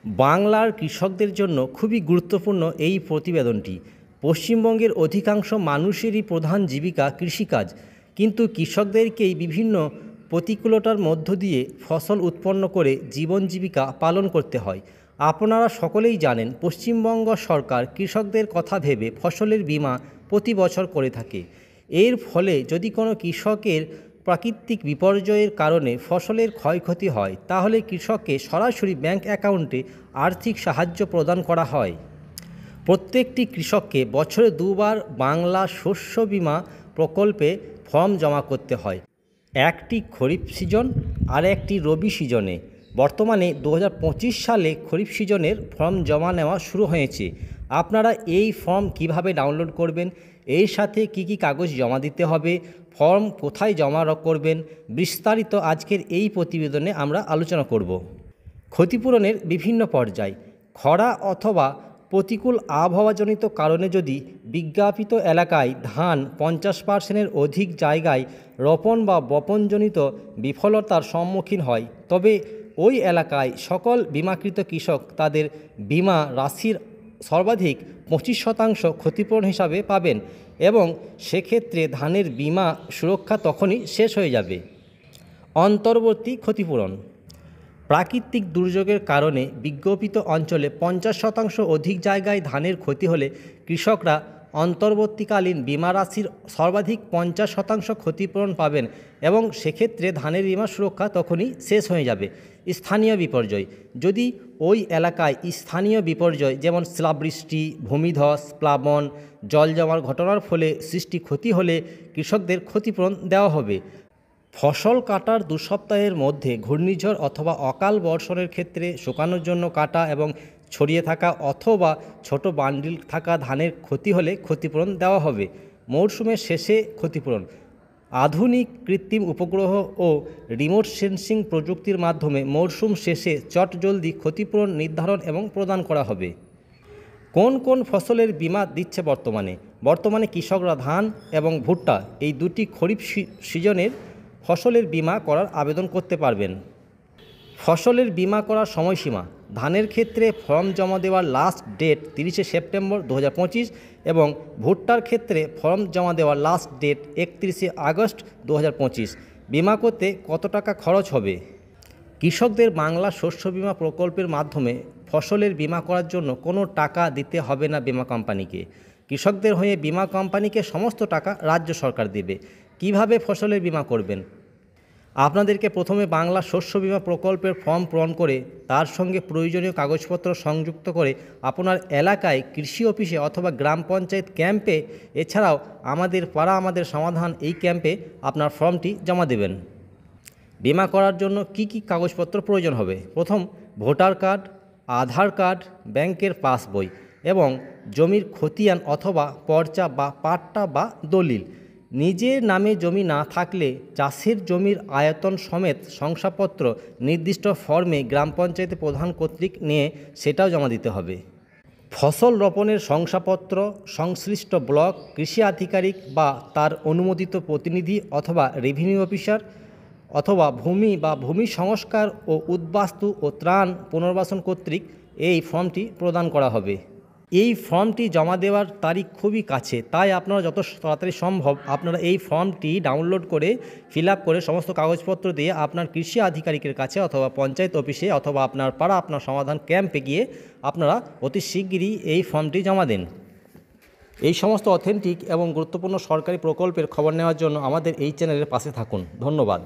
বাংলার কৃষকদের জন্য খুবই গুরুত্বপূর্ণ এই প্রতিবেদনটি। পশ্চিমবঙ্গের অধিকাংশ মানুষেরই প্রধান জীবিকা কৃষিকাজ, কিন্তু কৃষকদেরকেই বিভিন্ন প্রতিকূলতার মধ্য দিয়ে ফসল উৎপন্ন করে জীবন জীবিকা পালন করতে হয়। আপনারা সকলেই জানেন, পশ্চিমবঙ্গ সরকার কৃষকদের কথা ভেবে ফসলের বীমা প্রতি বছর করে থাকে। এর ফলে যদি কোনো কৃষকের প্রাকৃতিক বিপর্যয়ের কারণে ফসলের ক্ষয়ক্ষতি হয়, তাহলে কৃষককে সরাসরি ব্যাংক অ্যাকাউন্টে আর্থিক সাহায্য প্রদান করা হয়। প্রত্যেকটি কৃষককে বছরে দুবার বাংলা শস্য বীমা প্রকল্পে ফর্ম জমা করতে হয়, একটি খরিফ সিজন আর একটি রবি সিজনে। বর্তমানে 2025 সালে খরিফ সিজনের ফর্ম জমা নেওয়া শুরু হয়েছে। আপনারা এই ফর্ম কিভাবে ডাউনলোড করবেন, এর সাথে কি কি কাগজ জমা দিতে হবে, ফর্ম কোথায় জমা করবেন, বিস্তারিত আজকের এই প্রতিবেদনে আমরা আলোচনা করব। ক্ষতিপূরণের বিভিন্ন পর্যায়। খরা অথবা প্রতিকূল আবহাওয়াজনিত কারণে যদি বিজ্ঞাপিত এলাকায় ধান 50%-এর অধিক জায়গায় রোপণ বা বপনজনিত বিফলতার সম্মুখীন হয়, তবে ওই এলাকায় সকল বিমাকৃত কৃষক তাদের বিমা রাশির সর্বাধিক 25% ক্ষতিপূরণ হিসাবে পাবেন, এবং সেক্ষেত্রে ধানের বিমা সুরক্ষা তখনই শেষ হয়ে যাবে। অন্তর্বর্তী ক্ষতিপূরণ। প্রাকৃতিক দুর্যোগের কারণে বিজ্ঞাপিত অঞ্চলে 50% অধিক জায়গায় ধানের ক্ষতি হলে কৃষকরা অন্তর্বর্তীকালীন বিমা রাশির সর্বাধিক 50% ক্ষতিপূরণ পাবেন, এবং সেক্ষেত্রে ধানের বিমা সুরক্ষা তখনই শেষ হয়ে যাবে। স্থানীয় বিপর্যয়। যদি ওই এলাকায় স্থানীয় বিপর্যয় যেমন শিলাবৃষ্টি, ভূমিধস, প্লাবন, জল জমার ঘটনার ফলে সৃষ্টি ক্ষতি হলে কৃষকদের ক্ষতিপূরণ দেওয়া হবে। ফসল কাটার 2 সপ্তাহের মধ্যে ঘূর্ণিঝড় অথবা অকাল বর্ষণের ক্ষেত্রে শুকানোর জন্য কাটা এবং ছড়িয়ে থাকা অথবা ছোট বান্ডিল থাকা ধানের ক্ষতি হলে ক্ষতিপূরণ দেওয়া হবে। মরশুমের শেষে ক্ষতিপূরণ। আধুনিক কৃত্রিম উপগ্রহ ও রিমোট সেন্সিং প্রযুক্তির মাধ্যমে মরশুম শেষে চটজলদি ক্ষতিপূরণ নির্ধারণ এবং প্রদান করা হবে। কোন কোন ফসলের বীমা দিচ্ছে বর্তমানে কৃষকরা ধান এবং ভুট্টা এই দুটি খরিফ সিজনের ফসলের বীমা করার আবেদন করতে পারবেন। ফসলের বীমা করার সময়সীমা। ধানের ক্ষেত্রে ফর্ম জমা দেওয়ার লাস্ট ডেট 30 সেপ্টেম্বর 2025 এবং ভুট্টার ক্ষেত্রে ফর্ম জমা দেওয়ার লাস্ট ডেট 31 আগস্ট 2025। বীমা করতে কত টাকা খরচ হবে? কৃষকদের বাংলা শস্য বীমা প্রকল্পের মাধ্যমে ফসলের বীমা করার জন্য কোনো টাকা দিতে হবে না বীমা কোম্পানিকে। কৃষকদের হয়ে বীমা কোম্পানিকে সমস্ত টাকা রাজ্য সরকার দেবে। কিভাবে ফসলের বীমা করবেন? আপনাদেরকে প্রথমে বাংলা শস্য বীমা প্রকল্পের ফর্ম পূরণ করে তার সঙ্গে প্রয়োজনীয় কাগজপত্র সংযুক্ত করে আপনার এলাকায় কৃষি অফিসে অথবা গ্রাম পঞ্চায়েত ক্যাম্পে, এছাড়াও আমাদের পাড়া আমাদের সমাধান এই ক্যাম্পে আপনার ফর্মটি জমা দেবেন। বীমা করার জন্য কি কি কাগজপত্র প্রয়োজন হবে? প্রথম, ভোটার কার্ড, আধার কার্ড, ব্যাংকের পাসবই এবং জমির খতিয়ান অথবা পর্চা বা পাট্টা বা দলিল। নিজের নামে জমি না থাকলে চাষের জমির আয়তন সমেত শংসাপত্র নির্দিষ্ট ফর্মে গ্রাম পঞ্চায়েত প্রধান কর্তৃক নিয়ে সেটাও জমা দিতে হবে। ফসল রোপণের শংসাপত্র সংশ্লিষ্ট ব্লক কৃষি আধিকারিক বা তার অনুমোদিত প্রতিনিধি অথবা রেভিনিউ অফিসার অথবা ভূমি বা ভূমি সংস্কার ও উদ্বাস্তু ও ত্রাণ পুনর্বাসন কর্তৃক এই ফর্মটি প্রদান করা হবে। এই ফর্মটি জমা দেওয়ার তারিখ খুবই কাছে, তাই আপনারা যত তাড়াতাড়ি সম্ভব আপনারা এই ফর্মটি ডাউনলোড করে ফিল আপ করে সমস্ত কাগজপত্র দিয়ে আপনার কৃষি আধিকারিকের কাছে অথবা পঞ্চায়েত অফিসে অথবা আপনার পাড়া আপনার সমাধান ক্যাম্পে গিয়ে আপনারা অতি শিগগিরই এই ফর্মটি জমা দেন। এই সমস্ত অথেন্টিক এবং গুরুত্বপূর্ণ সরকারি প্রকল্পের খবর নেওয়ার জন্য আমাদের এই চ্যানেলের পাশে থাকুন। ধন্যবাদ।